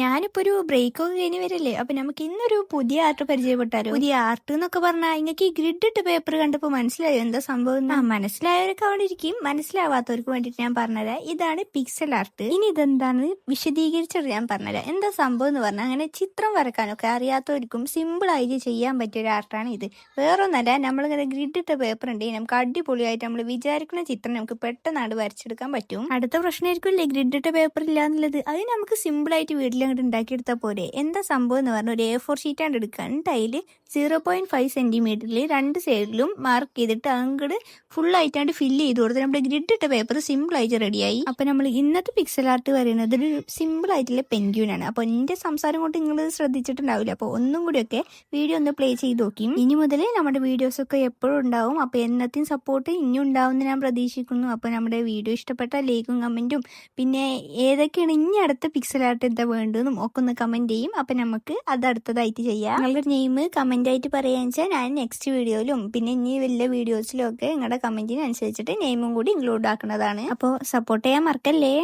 ഞാനിപ്പോ ഒരു ബ്രേക്കൊക്കെ കഴിഞ്ഞ് വരല്ലേ, അപ്പൊ നമുക്ക് ഇന്നൊരു പുതിയ ആർട്ട് പരിചയപ്പെട്ടാലോ? പുതിയ ആർട്ട് എന്നൊക്കെ പറഞ്ഞാൽ നിങ്ങൾക്ക് ഈ ഗ്രിഡ് ഇട്ട് പേപ്പർ കണ്ടപ്പോ മനസ്സിലായോ എന്താ സംഭവം? മനസ്സിലായവരൊക്കെ അവിടെ ഇരിക്കും, മനസ്സിലാവാത്തവർക്ക് വേണ്ടിട്ട് ഞാൻ പറഞ്ഞുതരാം. ഇതാണ് പിക്സൽ ആർട്ട്. ഇനി ഇതെന്താണെന്ന് വിശദീകരിച്ചിട്ട് ഞാൻ പറഞ്ഞുതരാം. എന്താ സംഭവം എന്ന് പറഞ്ഞാൽ, അങ്ങനെ ചിത്രം വരക്കാനൊക്കെ അറിയാത്തവർക്കും സിമ്പിൾ ആയിട്ട് ചെയ്യാൻ പറ്റിയ ഒരു ആർട്ടാണ് ഇത്. വേറൊന്നല്ല, നമ്മളിങ്ങനെ ഗ്രിഡ് ഇട്ട പേപ്പർ ഉണ്ടെങ്കിൽ നമുക്ക് അടിപൊളിയായിട്ട് നമ്മൾ വിചാരിക്കുന്ന ചിത്രം നമുക്ക് പെട്ടെന്നാണ് വരച്ചെടുക്കാൻ പറ്റും. അടുത്ത പ്രശ്നമായിരിക്കില്ലേ ഗ്രിഡ് ഇട്ട പേപ്പർ ഇല്ല എന്നുള്ളത്. അത് നമുക്ക് സിമ്പിൾ ആയിട്ട് വീട്ടിൽ അങ്ങോട്ട് ഉണ്ടാക്കിയെടുത്താൽ പോരെ. എന്താ സംഭവം എന്ന് പറഞ്ഞാൽ, ഒരു A4 ഷീറ്റാണ് എടുക്കുക. എന്നിട്ട് അതിൽ 0.5 സെന്റിമീറ്ററിൽ രണ്ട് സൈഡിലും മാർക്ക് ചെയ്തിട്ട് അങ്ങോട്ട് ഫുൾ ആയിട്ടാണ്ട് ഫില്ല് ചെയ്ത് കൊടുത്ത് നമ്മുടെ ഗ്രിഡ് ഇട്ട പേപ്പർ സിമ്പിൾ ആയിട്ട് റെഡിയായി. അപ്പൊ നമ്മൾ ഇന്നത്തെ പിക്സൽ ആർട്ട് പറയുന്നത് ഒരു സിമ്പിൾ ആയിട്ടുള്ള പെൻഗ്വിനാണ്. അപ്പൊ എന്റെ സംസാരം കൊണ്ട് നിങ്ങൾ ശ്രദ്ധിച്ചിട്ടുണ്ടാവില്ല. അപ്പൊ ഒന്നും കൂടിയൊക്കെ വീഡിയോ ഒന്ന് പ്ലേ ചെയ്ത് നോക്കി. ഇനി മുതൽ നമ്മുടെ വീഡിയോസ് ഒക്കെ എപ്പോഴും ഉണ്ടാവും. അപ്പൊ എന്നത്തെയും സപ്പോർട്ട് ഇനിയും ഉണ്ടാവും എന്ന് ഞാൻ പ്രതീക്ഷിക്കുന്നു. അപ്പൊ നമ്മുടെ വീഡിയോ ഇഷ്ടപ്പെട്ട ലൈക്കും കമന്റും, പിന്നെ ഏതൊക്കെയാണ് ഇനി അടുത്ത പിക്സൽ ആർട്ട് എന്താ വേണ്ടതെന്നും ഒക്കെ ഒന്ന് കമന്റ് ചെയ്യും. അപ്പൊ നമുക്ക് അത് അടുത്തതായിട്ട് ചെയ്യാം. നിങ്ങളുടെ നെയിം കമന്റ് ആയിട്ട് പറയാന്ന് വെച്ചാൽ ഞാൻ നെക്സ്റ്റ് വീഡിയോയിലും പിന്നെ ഇനി വലിയ വീഡിയോസിലും ഒക്കെ നിങ്ങളുടെ കമന്റിന് അനുസരിച്ചിട്ട് നെയിമും കൂടി ഇൻക്ലൂഡ് ആക്കുന്നതാണ്. അപ്പോൾ സപ്പോർട്ട് ചെയ്യാൻ മറക്കല്ലേ.